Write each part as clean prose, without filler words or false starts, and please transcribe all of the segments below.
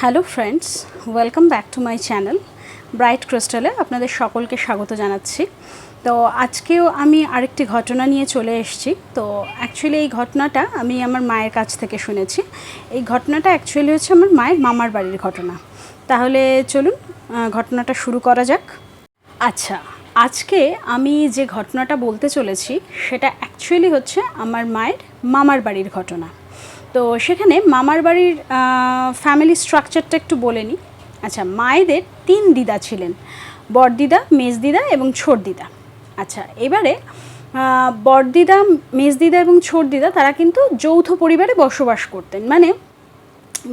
Hello friends, welcome back to my channel bright ক্রিস্টালে আপনাদের সকলকে স্বাগত জানাচ্ছি। তো আজকেও আমি আরেকটি ঘটনা নিয়ে চলে এসেছি। তো অ্যাকচুয়ালি এই ঘটনাটা আমি আমার মায়ের কাছ থেকে শুনেছি। এই ঘটনাটা অ্যাকচুয়ালি হচ্ছে আমার মায়ের মামার বাড়ির ঘটনা। তাহলে চলুন ঘটনাটা শুরু করা যাক। আচ্ছা, আজকে আমি যে ঘটনাটা বলতে চলেছি সেটা অ্যাকচুয়ালি হচ্ছে আমার মায়ের মামার বাড়ির ঘটনা। তো সেখানে মামার বাড়ির ফ্যামিলি স্ট্রাকচারটা একটু বলে নিই। আচ্ছা, মায়েদের 3 দিদা ছিলেন, বড়দিদা, মেজদিদা এবং ছোটদিদা। আচ্ছা, এবারে বড়দিদা, মেজদিদা এবং ছোটদিদা তারা কিন্তু যৌথ পরিবারে বসবাস করতেন। মানে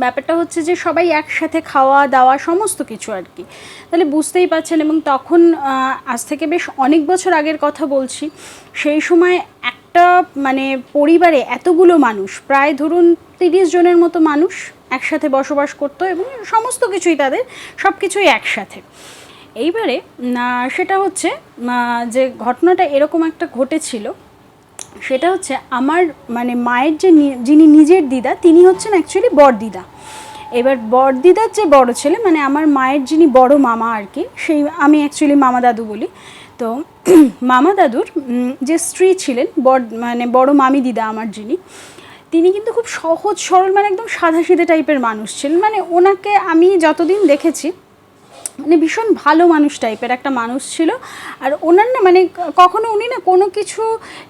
ব্যাপারটা হচ্ছে যে সবাই একসাথে খাওয়া দাওয়া সমস্ত কিছু আর কি। তাহলে বুঝতেই পারছেন। এবং তখন আজ থেকে বেশ অনেক বছর আগের কথা বলছি। সেই সময় একটা মানে পরিবারে এতগুলো মানুষ, প্রায় ধরুন 30 জনের মতো মানুষ একসাথে বসবাস করতো এবং সমস্ত কিছুই তাদের সব কিছুই একসাথে। এইবারে সেটা হচ্ছে যে ঘটনাটা এরকম একটা ঘটেছিল, সেটা হচ্ছে আমার মানে মায়ের যে যিনি নিজের দিদা তিনি হচ্ছেন অ্যাকচুয়ালি বড়দিদা। এবার বড়দিদার যে বড় ছেলে মানে আমার মায়ের যিনি বড় মামা আর কি, সেই আমি অ্যাকচুয়ালি মামা দাদু বলি। তো মামা দাদুর যে স্ত্রী ছিলেন মানে বড় মামি দিদা আমার যিনি, তিনি কিন্তু খুব সহজ সরল মানে একদম সাদাসিধে টাইপের মানুষ ছিলেন। মানে ওনাকে আমি যতদিন দেখেছি মানে ভীষণ ভালো মানুষ টাইপের একটা মানুষ ছিল। আর ওনার না মানে কখনো উনি না কোনো কিছু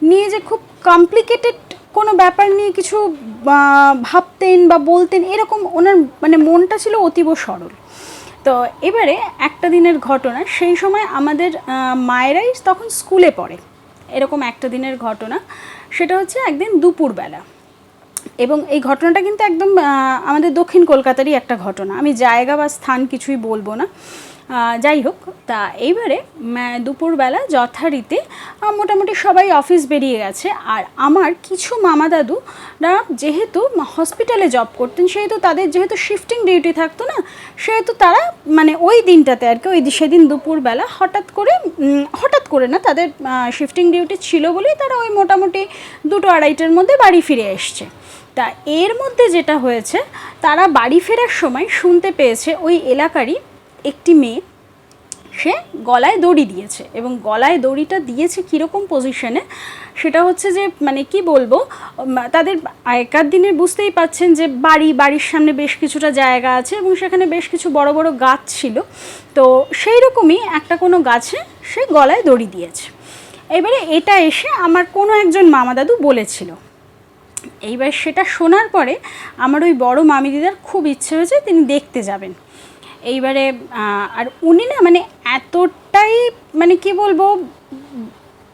নিয়ে যে খুব কমপ্লিকেটেড কোনো ব্যাপার নিয়ে কিছু ভাবতেন বা বলতেন এরকম ওনার মানে মনটা ছিল অতীব সরল। তো এবারে একটা দিনের ঘটনা, সেই সময় আমাদের মায়েরাই তখন স্কুলে পড়ে, এরকম একটা দিনের ঘটনা। সেটা হচ্ছে একদিন দুপুরবেলা, এবং এই ঘটনাটা কিন্তু একদম আমাদের দক্ষিণ কলকাতারই একটা ঘটনা। আমি জায়গা বা স্থান কিছুই বলবো না, যাই হোক। তা এইবারে দুপুরবেলা যথারীতি মোটামুটি সবাই অফিস বেরিয়ে গেছে। আর আমার কিছু মামা দাদুরা যেহেতু হসপিটালে জব করতেন, সেহেতু তাদের যেহেতু শিফটিং ডিউটি থাকতো না, সেহেতু তারা মানে ওই দিনটাতে আর কি সেদিন দুপুরবেলা হঠাৎ করে না, তাদের শিফটিং ডিউটি ছিল বলেই তারা ওই মোটামুটি 2-2:30টার মধ্যে বাড়ি ফিরে এসছে। তা এর মধ্যে যেটা হয়েছে, তারা বাড়ি ফেরার সময় শুনতে পেয়েছে ওই এলাকারই একটি মেয়ে সে গলায় দড়ি দিয়েছে। এবং গলায় দড়িটা দিয়েছে কীরকম পজিশনে, সেটা হচ্ছে যে মানে কি বলবো, তাদের আগেকার দিনের বুঝতেই পাচ্ছেন যে বাড়ির সামনে বেশ কিছুটা জায়গা আছে এবং সেখানে বেশ কিছু বড় বড় গাছ ছিল। তো সেই রকমই একটা কোনো গাছে সে গলায় দড়ি দিয়েছে। এবারে এটা এসে আমার কোনো একজন মামা দাদু বলেছিল। এইবার সেটা শোনার পরে আমার ওই বড় মামি দিদার খুব ইচ্ছে হয়েছে তিনি দেখতে যাবেন। এইবারে আর উনি না মানে এতটাই মানে কি বলবো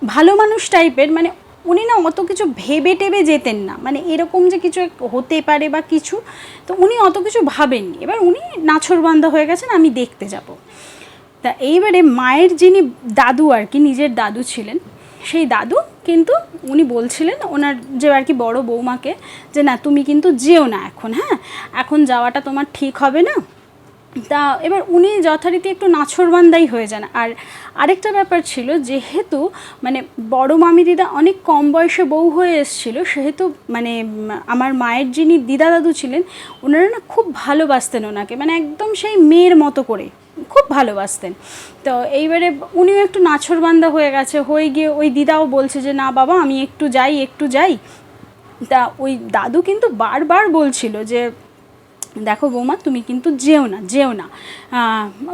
ভালো মানুষ টাইপের, মানে উনি না অত কিছু ভেবে টেবে যেতেন না, মানে এরকম যে কিছু হতে পারে বা কিছু, তো উনি অত কিছু ভাবেননি। এবার উনি নাছোড়বান্দা হয়ে গেছেন আমি দেখতে যাব। তা এইবারে মায়ের যিনি দাদু আর কি, নিজের দাদু ছিলেন, সেই দাদু কিন্তু উনি বলছিলেন ওনার যে আর কি বড় বৌমাকে যে না তুমি কিন্তু যেও না এখন, হ্যাঁ এখন যাওয়াটা তোমার ঠিক হবে না। তা এবার উনি যথারীতি একটু নাছোড়বান্দাই হয়ে যান। আর আরেকটা ব্যাপার ছিল, যেহেতু মানে বড় মামি দিদা অনেক কম বয়সে বউ হয়ে এসেছিল, সেহেতু মানে আমার মায়ের যিনি দিদা দাদু ছিলেন ওনারা না খুব ভালোবাসতেন ওনাকে, মানে একদম সেই মেয়ের মতো করে খুব ভালোবাসতেন। তো এইবারে উনিও একটু নাছোড়বান্দা হয়ে গেছে, হয়ে গিয়ে ওই দিদাও বলছে যে না বাবা আমি একটু যাই। তা ওই দাদু কিন্তু বারবার বলছিল যে দেখো বৌমা তুমি কিন্তু যেও না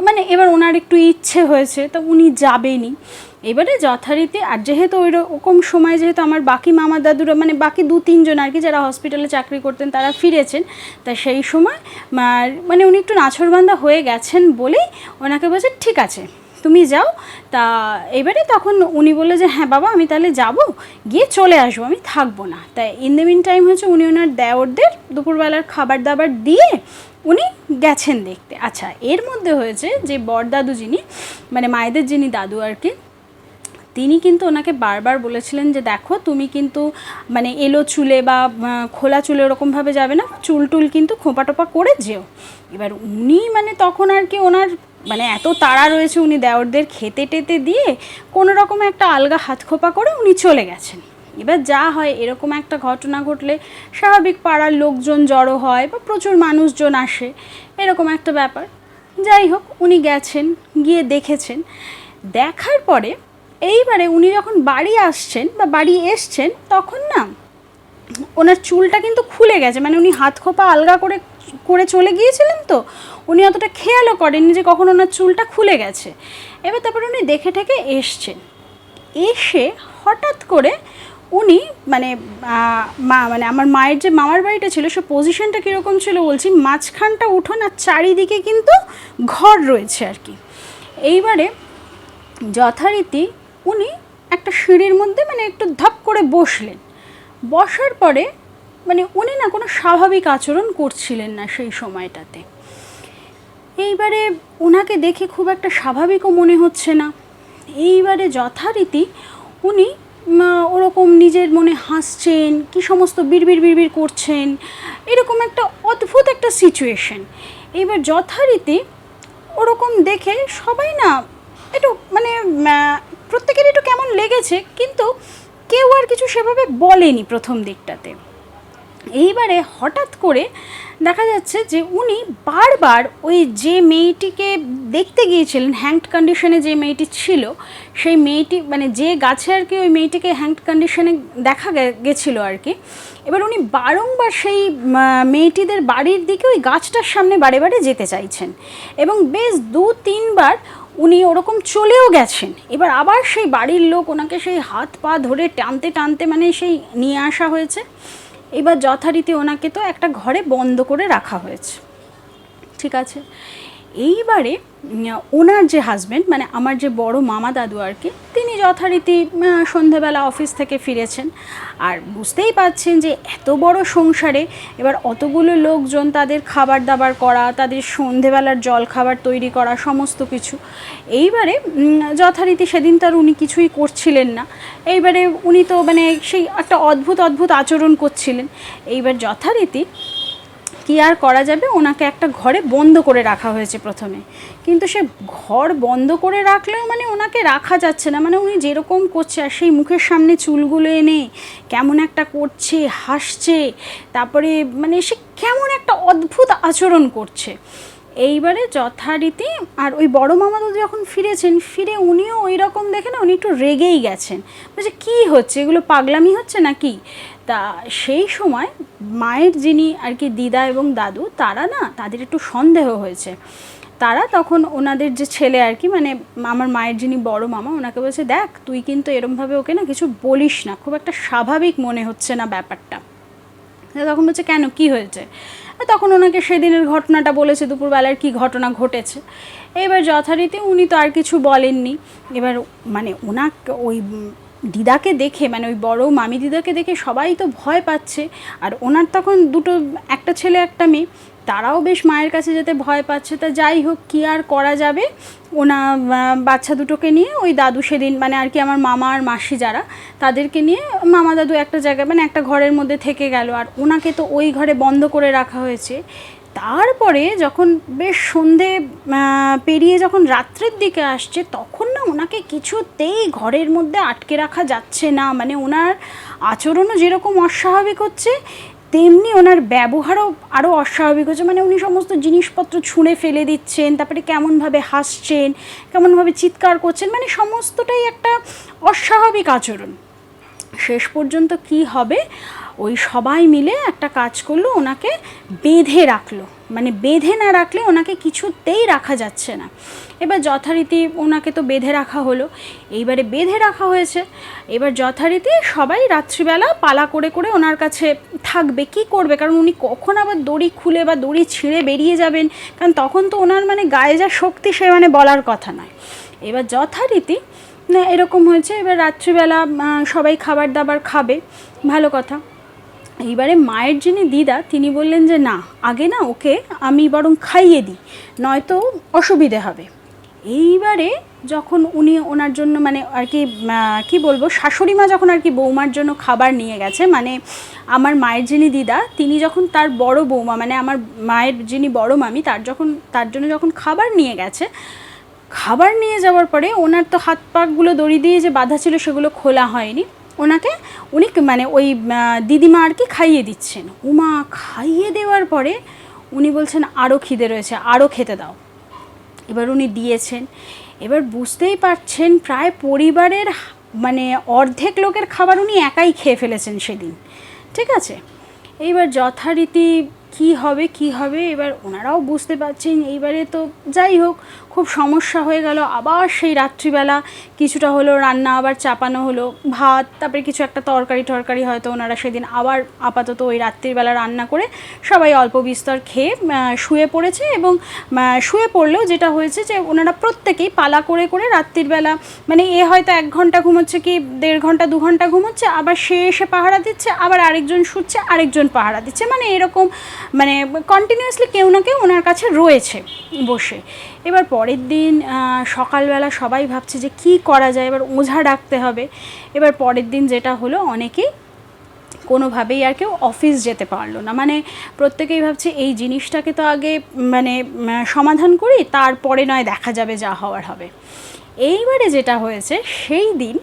মানে এবার ওনার একটু ইচ্ছে হয়েছে তো উনি যাবেনই। এবারে যথারীতি আর যেহেতু ওই রকম সময় যেহেতু আমার বাকি মামা দাদুরা মানে বাকি 2-3 জন আর কি যারা হসপিটালে চাকরি করতেন তারা ফিরেছেন, তা সেই সময় মানে উনি একটু নাছোড়বান্দা হয়ে গেছেন বলেই ওনাকে বলছে ঠিক আছে তুমি যাও। তা এবারে তখন উনি বললো যে হ্যাঁ বাবা আমি তাহলে যাব, গিয়ে চলে আসবো, আমি থাকবো না। তাই ইন দ্য মিন টাইম হচ্ছে উনি ওনার দেওরদের দুপুরবেলার খাবার দাবার দিয়ে উনি গেছেন দেখতে। আচ্ছা, এর মধ্যে হয়েছে যে বড়দাদু যিনি মানে মায়েদের যিনি দাদু আর কি, তিনি কিন্তু ওনাকে বারবার বলেছিলেন যে দেখো তুমি কিন্তু মানে এলো চুলে বা খোলা চুলে ওরকমভাবে যাবে না, চুল টুল কিন্তু খোঁপা টোপা করে যেও। এবার উনি মানে তখন আর কি ওনার মানে এত তাড়া রয়েছে, উনি দেওরদের খেতে টেতে দিয়ে কোনো রকম একটা আলগা হাত খোপা করে উনি চলে গেছেন। এবার যা হয়, এরকম একটা ঘটনা ঘটলে স্বাভাবিক পাড়ার লোকজন জড়ো হয় বা প্রচুর মানুষজন আসে, এরকম একটা ব্যাপার। যাই হোক, উনি গেছেন, গিয়ে দেখেছেন। দেখার পরে এইবারে উনি যখন বাড়ি আসছেন বা বাড়ি এসছেন, তখন না ওনার চুলটা কিন্তু খুলে গেছে, মানে উনি হাত খোপা আলগা করে করে চলে গিয়েছিলেন, তো উনি অতটা খেয়ালও করেননি যে কখন ওনার চুলটা খুলে গেছে। এবার তারপরে উনি দেখে ঠেকে এসছেন। এসে হঠাৎ করে উনি মানে মানে আমার মায়ের যে মামার বাড়িটা ছিল, সে পজিশনটা কীরকম ছিল বলছি, মাঝখানটা উঠোন আর চারিদিকে কিন্তু ঘর রয়েছে আর কি। এইবারে যথারীতি উনি একটা সিঁড়ির মধ্যে মানে একটু ধাপ করে বসলেন। বসার পরে মানে উনি না কোনো স্বাভাবিক আচরণ করছিলেন না সেই সময়টাতে। এইবারে ওনাকে দেখে খুব একটা স্বাভাবিকও মনে হচ্ছে না। এইবারে যথারীতি উনি ওরকম নিজের মনে হাসছেন, কি সমস্ত বিড়বিড় বিড়বিড় করছেন, এরকম একটা অদ্ভুত একটা সিচুয়েশন। এইবার যথারীতি ওরকম দেখে সবাই না একটু মানে প্রত্যেকের একটু কেমন লেগেছে, কিন্তু কেউ আর কিছু সেভাবে বলেনি প্রথম দিকটাতে। এইবারে হঠাৎ করে দেখা যাচ্ছে যে উনি বারবার ওই যে মেয়েটিকে দেখতে গিয়েছিলেন, হ্যাংড কন্ডিশনে যে মেয়েটি ছিল, সেই মেয়েটি মানে যে গাছে আর কি ওই মেয়েটিকে হ্যাংড কন্ডিশনে দেখা গেছিলো আর কি। এবার উনি বারংবার সেই মেয়েটিদের বাড়ির দিকে ওই গাছটার সামনে বারে বারে যেতে চাইছেন, এবং বেশ 2-3 বার উনি ওরকম চলেও গেছেন। এবার আবার সেই বাড়ির লোক ওনাকে সেই হাত পা ধরে টানতে টানতে মানে সেই নিয়ে আসা হয়েছে। এবার যথারীতি ওনাকে তো একটা ঘরে বন্ধ করে রাখা হয়েছে, ঠিক আছে। এইবারে ওনার যে হাজব্যান্ড মানে আমার যে বড় মামা দাদু আর কি, তিনি যথারীতি সন্ধেবেলা অফিস থেকে ফিরেছেন। আর বুঝতেই পারছেন যে এত বড় সংসারে এবার অতগুলো লোকজন, তাদের খাবার দাবার করা, তাদের সন্ধেবেলার জল খাবার তৈরি করা, সমস্ত কিছু। এইবারে যথারীতি সেদিন তার উনি কিছুই করছিলেন না। এইবারে উনি তো মানে সেই একটা অদ্ভুত অদ্ভুত আচরণ করছিলেন। এইবার যথারীতি কি আর করা যাবে, ওনাকে একটা ঘরে বন্ধ করে রাখা হয়েছে প্রথমে। কিন্তু সে ঘর বন্ধ করে রাখলেও মানে ওনাকে রাখা যাচ্ছে না, মানে উনি যেরকম করছে, আর সেই মুখের সামনে চুলগুলো এনে কেমন একটা করছে, হাসছে, তারপরে মানে সে কেমন একটা অদ্ভুত আচরণ করছে। এইবারে যথারীতি আর ওই বড় মামা দাদু যখন ফিরেছেন, ফিরে উনিও ওই রকম দেখে না উনি একটু রেগেই গেছেন, বলছে কী হচ্ছে, এগুলো পাগলামি হচ্ছে নাকি। তা সেই সময় মায়ের যিনি আর কি দিদা এবং দাদু, তারা না তাদের একটু সন্দেহ হয়েছে। তারা তখন ওনাদের যে ছেলে আর কি মানে আমার মায়ের যিনি বড় মামা, ওনাকে বলছে দেখ তুই কিন্তু এরমভাবে ওকে না কিছু বলিস না, খুব একটা স্বাভাবিক মনে হচ্ছে না ব্যাপারটা। তখন বলছে কেন, কি হয়েছে। তখন ওনাকে সেদিনের ঘটনাটা বলেছে, দুপুরবেলার কি ঘটনা ঘটেছে। এবার যথারীতি উনি তো আর কিছু বলেননি। এবার মানে ওনাকে ওই দিদাকে দেখে মানে ওই বড় মামি দিদাকে দেখে সবাই তো ভয় পাচ্ছে। আর ওনার তখন একটা ছেলে একটা মেয়ে, তারাও বেশ মায়ের কাছে যেতে ভয় পাচ্ছে। তা যাই হোক, কী আর করা যাবে, ওনা বাচ্চা দুটোকে নিয়ে ওই দাদু সেদিন মানে আর কি আমার মামা আর মাসি যারা, তাদেরকে নিয়ে মামা দাদু একটা জায়গায় মানে একটা ঘরের মধ্যে থেকে গেল। আর ওনাকে তো ওই ঘরে বন্ধ করে রাখা হয়েছে। তারপরে যখন বেশ সন্ধে পেরিয়ে যখন রাত্রের দিকে আসছে, তখন না ওনাকে কিছুতেই ঘরের মধ্যে আটকে রাখা যাচ্ছে না। মানে ওনার আচরণও যেরকম অস্বাভাবিক হচ্ছে, তেমনি ওনার ব্যবহারও আরও অস্বাভাবিক হচ্ছে। মানে উনি সমস্ত জিনিসপত্র ছুঁড়ে ফেলে দিচ্ছেন, তারপরে কেমনভাবে হাসছেন, কেমনভাবে চিৎকার করছেন, মানে সমস্তটাই একটা অস্বাভাবিক আচরণ। শেষ পর্যন্ত কি হবে, ওই সবাই মিলে একটা কাজ করলো, ওনাকে বেঁধে রাখলো। মানে বেঁধে না রাখলে ওনাকে কিছুতেই রাখা যাচ্ছে না। এবার যথারীতি ওনাকে তো বেঁধে রাখা হলো। এইবারে বেঁধে রাখা হয়েছে, এবার যথারীতি সবাই রাত্রিবেলা পালা করে করে ওনার কাছে থাকবে। কি করবে, কারণ উনি কখন আবার দড়ি খুলে বা দড়ি ছিঁড়ে বেরিয়ে যাবেন, কারণ তখন তো ওনার মানে গায়ে যা শক্তি সে মানে বলার কথা নয়। এবার যথারীতি না এরকম হয়েছে। এবার রাত্রিবেলা সবাই খাবার দাবার খাবে, ভালো কথা। এইবারে মায়ের যিনি দিদা, তিনি বললেন যে না, আগে না ওকে আমি বরং খাইয়ে দিই, নয়তো অসুবিধে হবে। এইবারে যখন উনি ওনার জন্য মানে আর কি কী বলবো, শাশুড়ি মা যখন আর কি বৌমার জন্য খাবার নিয়ে গেছে, মানে আমার মায়ের যিনি দিদা, তিনি যখন তার বড় বৌমা মানে আমার মায়ের যিনি বড় মামি, তার জন্য যখন খাবার নিয়ে গেছে, খাবার নিয়ে যাওয়ার পরে ওনার তো হাত পাগুলো দড়ি দিয়ে যে বাঁধা ছিল সেগুলো খোলা হয়নি। ওনাকে উনি মানে ওই দিদিমা আর কি খাইয়ে দিচ্ছেন। উমা খাইয়ে দেওয়ার পরে উনি বলছেন আরও খিদে রয়েছে, আরও খেতে দাও। এবার উনি দিয়েছেন। এবার বুঝতেই পারছেন প্রায় পরিবারের মানে অর্ধেক লোকের খাবার উনি একাই খেয়ে ফেলেছেন সেদিন, ঠিক আছে। এইবার যথারীতি কি হবে এবার ওনারাও বুঝতে পারছেন। এইবারে তো যাই হোক খুব সমস্যা হয়ে গেল। আবার সেই রাত্রিবেলা কিছুটা হলো রান্না আবার চাপানো হলো, ভাত, তারপরে কিছু একটা তরকারি হয়তো ওনারা সেদিন আবার আপাতত ওই রাত্রিবেলা রান্না করে সবাই অল্প বিস্তর খেয়ে শুয়ে পড়েছে। এবং শুয়ে পড়লেও যেটা হয়েছে যে ওনারা প্রত্যেকেই পালা করে করে রাত্রিবেলা মানে এ হয়তো 1 ঘন্টা ঘুমোচ্ছে, কি 1.5 ঘন্টা 2 ঘন্টা ঘুমোচ্ছে, আবার সে এসে পাহারা দিচ্ছে, আবার আরেকজন শুচ্ছে, আরেকজন পাহারা দিচ্ছে, মানে এরকম মানে কন্টিনিউয়াসলি কেউ না কেউ ওনার কাছে রয়েছে বসে। এবার পরের দিন সকালবেলা সবাই ভাবছে যে কি করা যায়, এবার ওঝা ডাকতে হবে। এবার পরের দিন যেটা হলো, অনেকেই কোনোভাবেই আর কেউ অফিস যেতে পারলো না, মানে প্রত্যেকেই ভাবছে এই জিনিসটাকে তো আগে মানে সমাধান করি, তারপরে নয় দেখা যাবে, যা হওয়ার হবে। এইবারে যেটা হয়েছে সেই দিন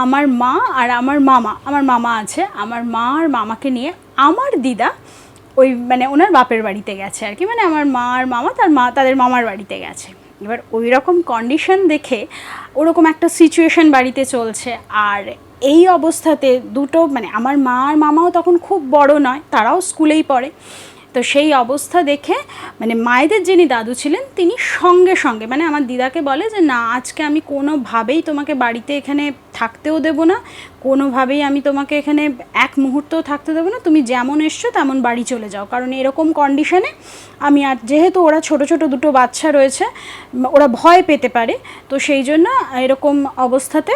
আমার মা আর আমার মামা আছে, আমার মা আর মামাকে নিয়ে আমার দিদা ওই মানে ওনার বাপের বাড়িতে গেছে আর কি, মানে আমার মা আর মামা তাদের মামার বাড়িতে গেছে। এবার ওই রকম কন্ডিশন দেখে ওরকম একটা সিচুয়েশন বাড়িতে চলছে। আর এই অবস্থাতে দুটো মানে আমার মা আর মামাও তখন খুব বড় নয়, তারাও স্কুলেই পড়ে। তো সেই অবস্থা দেখে মানে মায়েদের যিনি দাদু ছিলেন তিনি সঙ্গে সঙ্গে মানে আমার দিদাকে বলে যে না, আজকে আমি কোনোভাবেই তোমাকে বাড়িতে এখানে থাকতেও দেবো না, কোনোভাবেই আমি তোমাকে এখানে এক মুহূর্তও থাকতে দেবো না, তুমি যেমন এসছো তেমন বাড়ি চলে যাও। কারণ এরকম কন্ডিশনে আমি আর যেহেতু ওরা ছোট ছোট দুটো বাচ্চা রয়েছে, ওরা ভয় পেতে পারে, তো সেই জন্য এরকম অবস্থাতে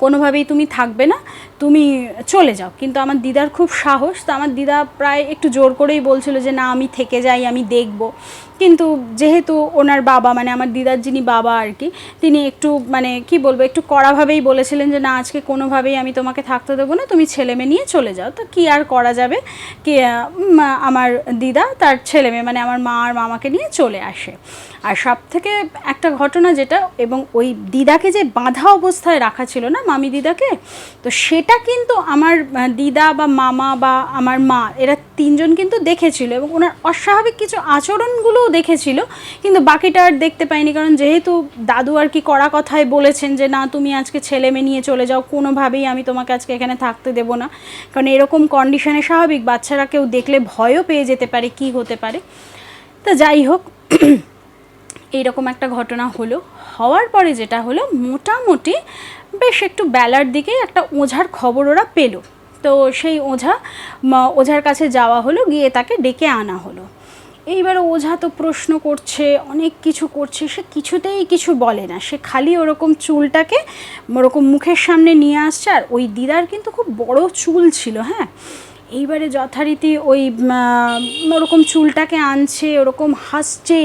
কোনোভাবেই তুমি থাকবে না, তুমি চলে যাও। কিন্তু আমার দিদার খুব সাহস, তো আমার দিদা প্রায় একটু জোর করেই বলছিল যে না আমি থেকে যাই, আমি দেখব। কিন্তু যেহেতু ওনার বাবা মানে আমার দিদার যিনি বাবা আর কি, তিনি একটু মানে কি বলবো একটু কড়াভাবেই বলেছিলেন যে না আজকে কোনোভাবেই আমি তোমাকে থাকতে দেবো না, তুমি ছেলেমেয়ে নিয়ে চলে যাও। তো কি আর করা যাবে, কি আমার দিদা তার ছেলেমেয়ে মানে আমার মা আর মামাকে নিয়ে চলে আসে। আর সব থেকে একটা ঘটনা যেটা, এবং ওই দিদাকে যে বাঁধা অবস্থায় রাখা ছিল না মামি দিদাকে, তো সেটা কিন্তু আমার দিদা বা মামা বা আমার মা এরা তিনজন কিন্তু দেখেছিল, এবং ওনার অস্বাভাবিক কিছু আচরণগুলোও দেখেছিল, কিন্তু বাকিটা আর দেখতে পাইনি। কারণ যেহেতু দাদু আর কি কড়া কথায় বলেছেন যে না তুমি আজকে ছেলে মেয়ে নিয়ে চলে যাও, কোনোভাবেই আমি তোমাকে আজকে এখানে থাকতে দেবো না। কারণ এরকম কন্ডিশনে স্বাভাবিক বাচ্চারা কেউ দেখলে ভয়ও পেয়ে যেতে পারে, কি হতে পারে। তা যাই হোক এইরকম একটা ঘটনা হলো। হওয়ার পরে যেটা হলো, মোটামুটি বেশ একটু বেলার দিকেই একটা ওঝার খবর ওরা পেল। তো সেই ওঝার কাছে যাওয়া হলো, গিয়ে তাকে ডেকে আনা হলো। এইবার ওঝা তো প্রশ্ন করছে, অনেক কিছু করছে, সে কিছুতেই কিছু বলে না, সে খালি ওরকম চুলটাকে ওরকম মুখের সামনে নিয়ে আসছে। আর ওই দিদার কিন্তু খুব বড় চুল ছিল, হ্যাঁ। এইবারে যথারীতি ওই ওরকম চুলটাকে আনছে, ওরকম হাসছে,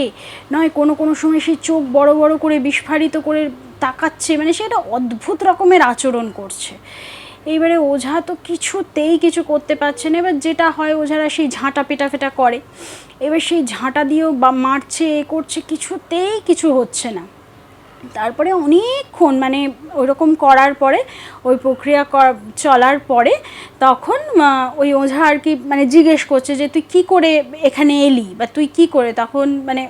নয় কোনো সময় সেই চোখ বড় বড় করে বিস্ফারিত করে তাকাচ্ছে, মানে সে একটা অদ্ভুত রকমের আচরণ করছে। এইবারে ওঝা তো কিছুতেই কিছু করতে পারছে না। এবার যেটা হয় ওঝারা সেই ঝাঁটা পেটা করে, এবার সেই ঝাঁটা দিয়েও বা মারছে, এ করছে, কিছুতেই কিছু হচ্ছে না। তারপরে অনেকক্ষণ মানে ওইরকম করার পরে ওই প্রক্রিয়া চলার পরে তখন ওই ওঝা আর কি মানে জিজ্ঞেস করছে যে তুই কি করে এখানে এলি, বা তুই কি করে, তখন মানে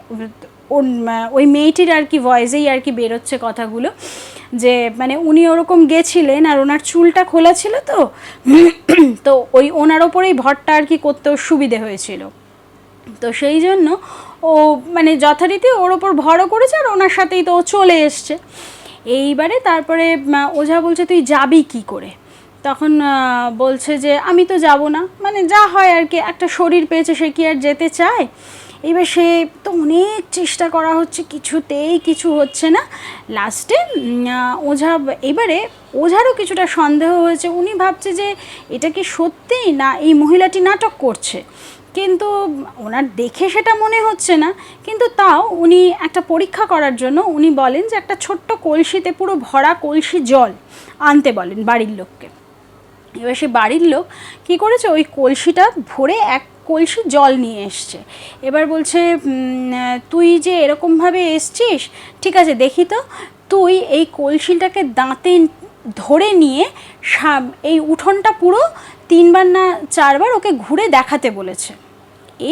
ওই মেয়েটির আর কি ভয়েসেই আর কি বেরোচ্ছে কথাগুলো, যে মানে উনি ওরকম গেছিলেন আর ওনার চুলটা খোলা ছিল, তো ওই ওনার ওপরেই ভরটা আর কি করতেও সুবিধে হয়েছিল। তো সেই জন্য ও মানে যথারীতি ওর ওপর ভরও করেছে, আর ওনার সাথেই তো ও চলে এসছে। এইবারে তারপরে ওঝা বলছে তুই যাবি কি করে, তখন বলছে যে আমি তো যাব না, মানে যা হয় আর কি, একটা শরীর পেয়েছে সে কি আর যেতে চায়। এবার সে তো অনেক চেষ্টা করা হচ্ছে, কিছুতেই কিছু হচ্ছে না। লাস্টে ওঝা এবারে ওঝারও কিছুটা সন্দেহ হয়েছে, উনি ভাবছে যে এটা কি সত্যিই না এই মহিলাটি নাটক করছে, কিন্তু ওনার দেখে সেটা মনে হচ্ছে না। কিন্তু তাও উনি একটা পরীক্ষা করার জন্য উনি বলেন যে একটা ছোট্ট কলসিতে পুরো ভরা কলসি জল আনতে বলেন বাড়ির লোককে। এবার সে বাড়ির লোক কী করেছে, ওই কলসিটা ভরে এক কলসি জল নিয়ে এসছে। এবার বলছে তুই যে এরকমভাবে এসছিস, ঠিক আছে দেখি তো তুই এই কলসিটাকে দাঁতে ধরে নিয়ে এই উঠোনটা পুরো 3বার না 4বার ওকে ঘুরে দেখাতে বলেছে।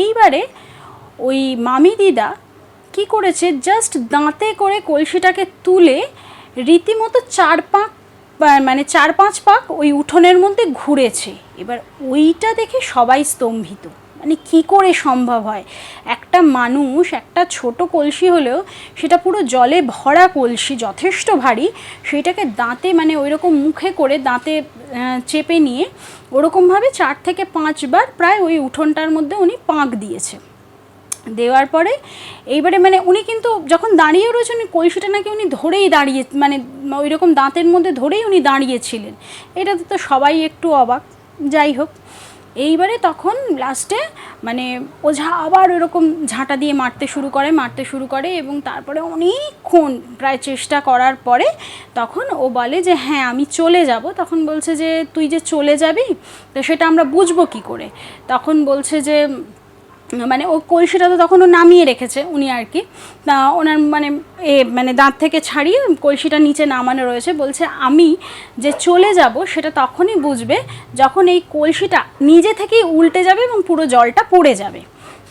এইবারে ওই মামি দিদা কি করেছে, জাস্ট দাঁতে করে কলসিটাকে তুলে রীতিমতো 4-5 পাক ওই উঠোনের মধ্যে ঘুরেছে। এবার ওইটা দেখে সবাই স্তম্ভিত, মানে কি করে সম্ভব হয়, একটা মানুষ একটা ছোট কলসি হলেও সেটা পুরো জলে ভরা কলসি, যথেষ্ট ভারী, সেইটাকে দাঁতে মানে ওই রকম মুখে করে দাঁতে চেপে নিয়ে ওরকমভাবে 4 থেকে 5 বার প্রায় ওই উঠোনটার মধ্যে উনি পাঁক দিয়েছে। দেওয়ার পরে এইবারে মানে উনি কিন্তু যখন দাঁড়িয়ে রয়েছেন, উনি কলসিটা নাকি উনি ধরেই দাঁড়িয়ে, মানে ওই রকম দাঁতের মধ্যে ধরেই উনি দাঁড়িয়েছিলেন। এটাতে তো সবাই একটু অবাক। যাই হোক, এইবারে তখন লাস্টে মানে ওঝা আবার ওরকম ঝাঁটা দিয়ে মারতে শুরু করে এবং তারপরে অনেকক্ষণ প্রায় চেষ্টা করার পরে তখন ও বলে যে হ্যাঁ আমি চলে যাব। তখন বলছে যে তুই যে চলে যাবি তো সেটা আমরা বুঝবো কী করে। তখন বলছে যে মানে ও কলসিটা তো তখন ও নামিয়ে রেখেছে উনি আর কি, ওনার মানে দাঁত থেকে ছাড়িয়ে কলসিটা নিচে নামানো রয়েছে। বলছে আমি যে চলে যাব সেটা তখনই বুঝবে যখন এই কলসিটা নিজে থেকেই উল্টে যাবে এবং পুরো জলটা পড়ে যাবে।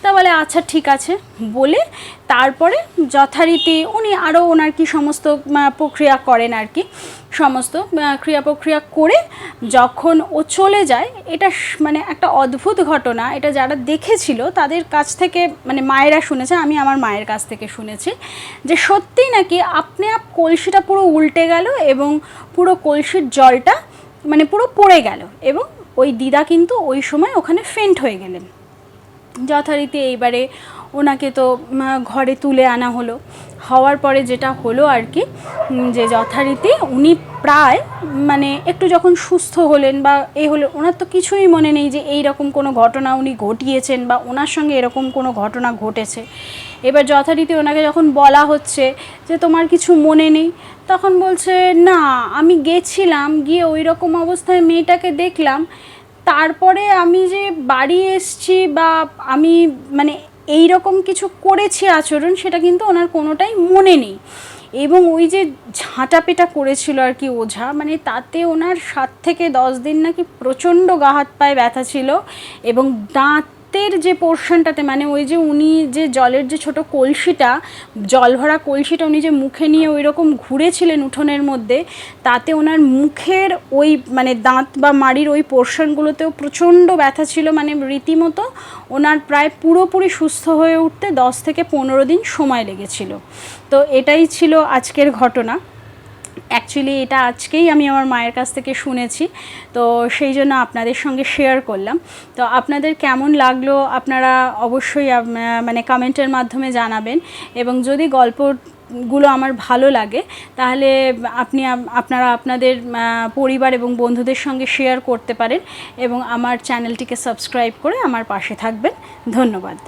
তা বলে আচ্ছা ঠিক আছে বলে তারপরে যথারীতি উনি আরও ওনার কি সমস্ত প্রক্রিয়া করেন আর কি, সমস্ত ক্রিয়া প্রক্রিয়া করে যখন ও চলে যায়, এটা মানে একটা অদ্ভুত ঘটনা। এটা যারা দেখেছিল তাদের কাছ থেকে মানে মায়েরা শুনেছে, আমি আমার মায়ের কাছ থেকে শুনেছি যে সত্যিই নাকি আপনি কলসিটা পুরো উল্টে গেল এবং পুরো কলসির জলটা মানে পুরো পড়ে গেল এবং ওই দিদা কিন্তু ওই সময় ওখানে ফেন্ট হয়ে গেলেন। যথারীতি এইবারে ওনাকে তো ঘরে তুলে আনা হলো। হওয়ার পরে যেটা হলো আর কি, যে যথারীতি উনি প্রায় মানে একটু যখন সুস্থ হলেন বা হলো, ওনার তো কিছুই মনে নেই যে এই রকম কোনো ঘটনা উনি ঘটিয়েছেন বা ওনার সঙ্গে এরকম কোনো ঘটনা ঘটেছে। এবার যথারীতি ওনাকে যখন বলা হচ্ছে যে তোমার কিছু মনে নেই, তখন বলছে না আমি গেছিলাম, গিয়ে ওই রকম অবস্থায় মেয়েটাকে দেখলাম, তারপরে আমি যে বাড়ি এসছি বা আমি মানে এই রকম কিছু করেছি আচরণ, সেটা কিন্তু ওনার কোনোটাই মনে নেই। এবং ওই যে ঝাঁটাপেটা করেছিল আর কি ওঝা, মানে তাতে ওনার 7 থেকে 10 দিন নাকি প্রচণ্ড গা হাত পায়ে ব্যথা ছিল এবং দাঁতের যে পোর্শনটাতে মানে ওই যে উনি যে জলের যে ছোট কলসিটা, জল ভরা কলসিটা উনি যে মুখে নিয়ে ওই রকম ঘুরেছিলেন উঠোনের মধ্যে, তাতে ওনার মুখের ওই মানে দাঁত বা মাড়ির ওই পোর্শনগুলোতেও প্রচণ্ড ব্যথা ছিল। মানে রীতিমতো ওনার প্রায় পুরোপুরি সুস্থ হয়ে উঠতে 10 থেকে 15 দিন সময় লেগেছিল। তো এটাই ছিল আজকের ঘটনা। অ্যাকচুয়ালি এটা আজকেই আমি আমার মায়ের কাছ থেকে শুনেছি, তো সেই জন্য আপনাদের সঙ্গে শেয়ার করলাম। তো আপনাদের কেমন লাগলো আপনারা অবশ্যই মানে কমেন্টের মাধ্যমে জানাবেন, এবং যদি গল্পগুলো আমার ভালো লাগে তাহলে আপনারা আপনাদের পরিবার এবং বন্ধুদের সঙ্গে শেয়ার করতে পারেন এবং আমার চ্যানেলটিকে সাবস্ক্রাইব করে আমার পাশে থাকবেন। ধন্যবাদ।